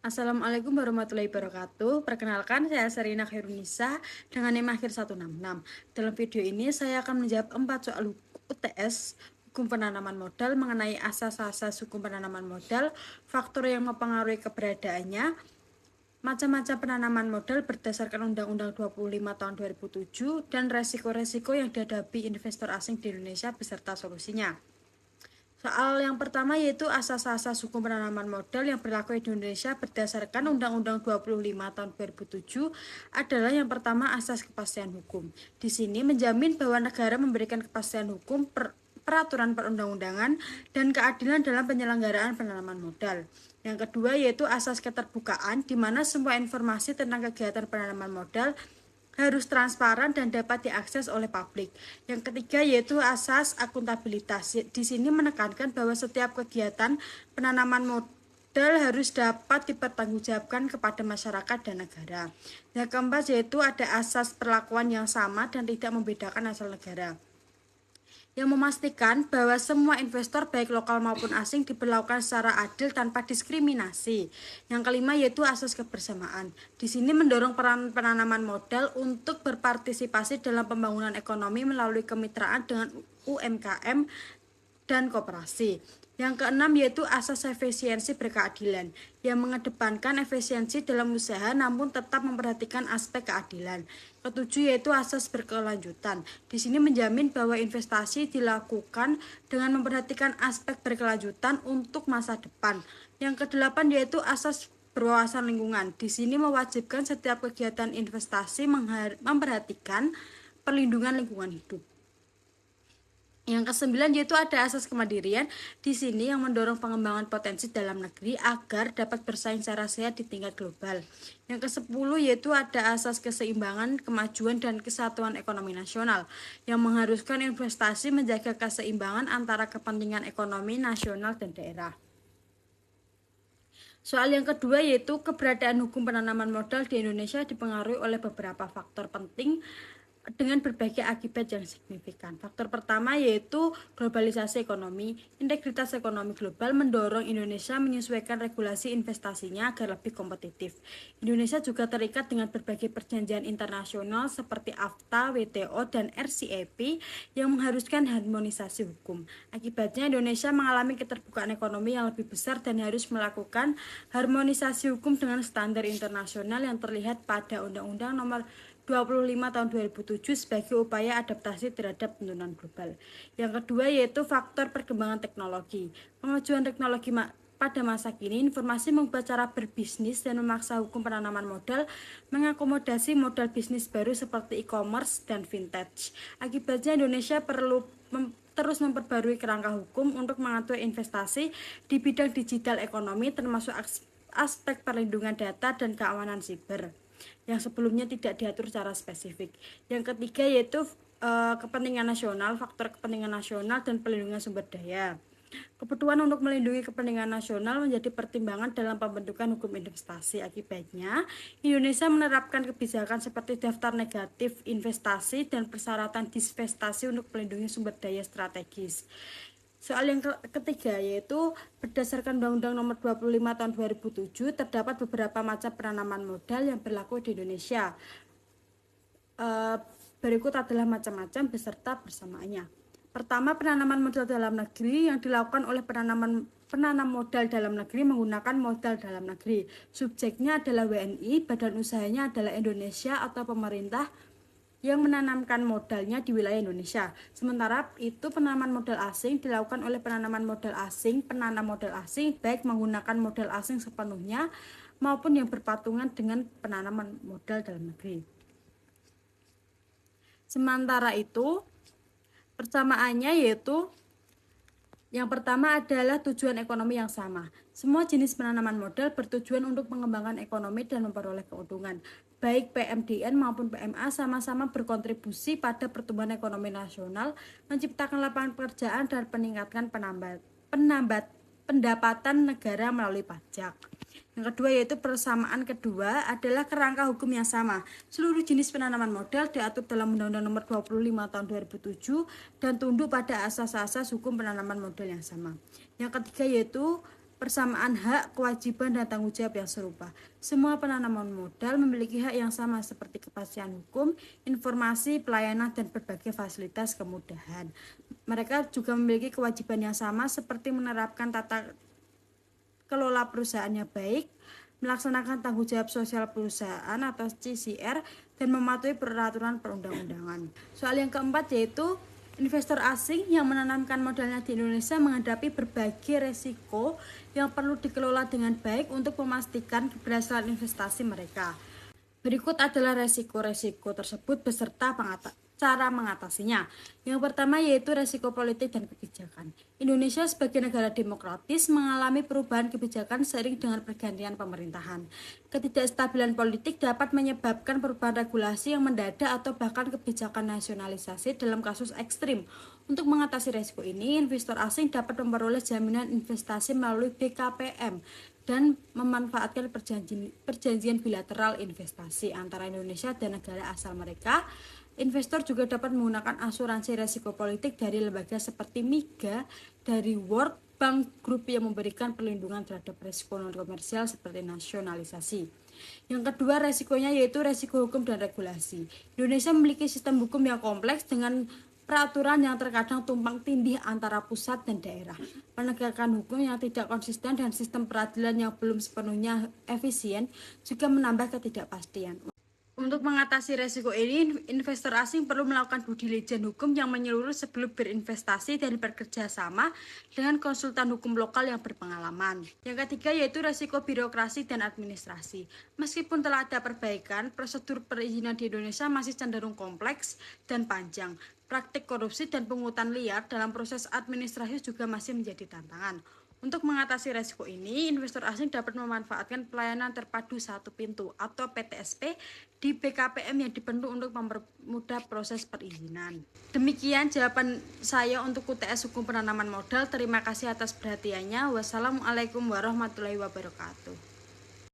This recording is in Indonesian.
Assalamualaikum warahmatullahi wabarakatuh. Perkenalkan, saya Serina Khairunisa dengan NIM akhir 166. Dalam video ini saya akan menjawab 4 soal UTS hukum penanaman modal mengenai asas-asas hukum penanaman modal, faktor yang mempengaruhi keberadaannya, macam-macam penanaman modal berdasarkan Undang-Undang 25 tahun 2007, dan resiko-resiko yang dihadapi investor asing di Indonesia beserta solusinya. Soal yang pertama yaitu asas-asas hukum penanaman modal yang berlaku di Indonesia berdasarkan Undang-Undang 25 tahun 2007 adalah yang pertama asas kepastian hukum. Di sini menjamin bahwa negara memberikan kepastian hukum, peraturan perundang-undangan, dan keadilan dalam penyelenggaraan penanaman modal. Yang kedua yaitu asas keterbukaan, di mana semua informasi tentang kegiatan penanaman modal harus transparan dan dapat diakses oleh publik. Yang ketiga yaitu asas akuntabilitas. Di sini menekankan bahwa setiap kegiatan penanaman modal harus dapat dipertanggungjawabkan kepada masyarakat dan negara. Yang keempat yaitu ada asas perlakuan yang sama dan tidak membedakan asal negara, yang memastikan bahwa semua investor baik lokal maupun asing diperlakukan secara adil tanpa diskriminasi. Yang kelima yaitu asas kebersamaan. Di sini mendorong peran penanaman modal untuk berpartisipasi dalam pembangunan ekonomi melalui kemitraan dengan UMKM dan koperasi. Yang keenam yaitu asas efisiensi berkeadilan, yang mengedepankan efisiensi dalam usaha namun tetap memperhatikan aspek keadilan. Ketujuh yaitu asas berkelanjutan. Di sini menjamin bahwa investasi dilakukan dengan memperhatikan aspek berkelanjutan untuk masa depan. Yang kedelapan yaitu asas berwawasan lingkungan. Di sini mewajibkan setiap kegiatan investasi memperhatikan perlindungan lingkungan hidup. Yang kesembilan yaitu ada asas kemandirian, di sini yang mendorong pengembangan potensi dalam negeri agar dapat bersaing secara sehat di tingkat global. Yang kesepuluh yaitu ada asas keseimbangan, kemajuan, dan kesatuan ekonomi nasional, yang mengharuskan investasi menjaga keseimbangan antara kepentingan ekonomi nasional dan daerah. Soal yang kedua yaitu keberadaan hukum penanaman modal di Indonesia dipengaruhi oleh beberapa faktor penting dengan berbagai akibat yang signifikan. Faktor pertama yaitu globalisasi ekonomi. Integritas ekonomi global mendorong Indonesia menyesuaikan regulasi investasinya agar lebih kompetitif. Indonesia juga terikat dengan berbagai perjanjian internasional seperti AFTA, WTO, dan RCEP yang mengharuskan harmonisasi hukum. Akibatnya Indonesia mengalami keterbukaan ekonomi yang lebih besar dan harus melakukan harmonisasi hukum dengan standar internasional yang terlihat pada Undang-Undang Nomor 25 tahun 2007 sebagai upaya adaptasi terhadap penurunan global. Yang kedua yaitu faktor perkembangan teknologi. Kemajuan teknologi pada masa kini, informasi mengubah cara berbisnis dan memaksa hukum penanaman modal mengakomodasi modal bisnis baru seperti e-commerce dan vintage. Akibatnya Indonesia perlu terus memperbarui kerangka hukum untuk mengatur investasi di bidang digital ekonomi termasuk aspek perlindungan data dan keamanan siber yang sebelumnya tidak diatur secara spesifik. Yang ketiga yaitu kepentingan nasional, faktor kepentingan nasional dan perlindungan sumber daya. Kebutuhan untuk melindungi kepentingan nasional menjadi pertimbangan dalam pembentukan hukum investasi. Akibatnya, Indonesia menerapkan kebijakan seperti daftar negatif investasi dan persyaratan disinvestasi untuk melindungi sumber daya strategis. Soal yang ketiga yaitu berdasarkan Undang-Undang Nomor 25 Tahun 2007 terdapat beberapa macam penanaman modal yang berlaku di Indonesia. Berikut adalah macam-macam beserta bersamaannya. Pertama, penanaman modal dalam negeri yang dilakukan oleh penanam modal dalam negeri menggunakan modal dalam negeri. Subjeknya adalah WNI, badan usahanya adalah Indonesia atau pemerintah yang menanamkan modalnya di wilayah Indonesia. Sementara itu penanaman modal asing dilakukan oleh penanam modal asing baik menggunakan modal asing sepenuhnya maupun yang berpatungan dengan penanaman modal dalam negeri. Sementara itu persamaannya yaitu yang pertama adalah tujuan ekonomi yang sama. Semua jenis penanaman modal bertujuan untuk mengembangkan ekonomi dan memperoleh keuntungan. Baik PMDN maupun PMA sama-sama berkontribusi pada pertumbuhan ekonomi nasional, menciptakan lapangan pekerjaan dan meningkatkan pendapatan negara melalui pajak. Yang kedua yaitu persamaan kedua adalah kerangka hukum yang sama. Seluruh jenis penanaman modal diatur dalam Undang-Undang Nomor 25 Tahun 2007 dan tunduk pada asas-asas hukum penanaman modal yang sama. Yang ketiga yaitu persamaan hak, kewajiban, dan tanggung jawab yang serupa. Semua penanaman modal memiliki hak yang sama seperti kepastian hukum, informasi, pelayanan, dan berbagai fasilitas kemudahan. Mereka juga memiliki kewajiban yang sama seperti menerapkan tata kelola perusahaannya baik, melaksanakan tanggung jawab sosial perusahaan atau CSR, dan mematuhi peraturan perundang-undangan. Soal yang keempat yaitu investor asing yang menanamkan modalnya di Indonesia menghadapi berbagai resiko yang perlu dikelola dengan baik untuk memastikan keberhasilan investasi mereka. Berikut adalah resiko-resiko tersebut beserta cara mengatasinya. Yang pertama yaitu resiko politik dan kebijakan. Indonesia sebagai negara demokratis mengalami perubahan kebijakan seiring dengan pergantian pemerintahan. Ketidakstabilan politik dapat menyebabkan perubahan regulasi yang mendadak atau bahkan kebijakan nasionalisasi dalam kasus ekstrim. Untuk mengatasi resiko ini, investor asing dapat memperoleh jaminan investasi melalui BKPM dan memanfaatkan perjanjian bilateral investasi antara Indonesia dan negara asal mereka. Investor juga dapat menggunakan asuransi risiko politik dari lembaga seperti MIGA dari World Bank Group yang memberikan perlindungan terhadap risiko non-komersial seperti nasionalisasi. Yang kedua resikonya yaitu resiko hukum dan regulasi. Indonesia memiliki sistem hukum yang kompleks dengan peraturan yang terkadang tumpang tindih antara pusat dan daerah. Penegakan hukum yang tidak konsisten dan sistem peradilan yang belum sepenuhnya efisien juga menambah ketidakpastian. Untuk mengatasi resiko ini, investor asing perlu melakukan due diligence hukum yang menyeluruh sebelum berinvestasi dan bekerja sama dengan konsultan hukum lokal yang berpengalaman. Yang ketiga yaitu resiko birokrasi dan administrasi. Meskipun telah ada perbaikan, prosedur perizinan di Indonesia masih cenderung kompleks dan panjang. Praktik korupsi dan pungutan liar dalam proses administrasi juga masih menjadi tantangan. Untuk mengatasi resiko ini, investor asing dapat memanfaatkan pelayanan terpadu satu pintu atau PTSP di BKPM yang dibentuk untuk mempermudah proses perizinan. Demikian jawaban saya untuk UTS Hukum Penanaman Modal. Terima kasih atas perhatiannya. Wassalamualaikum warahmatullahi wabarakatuh.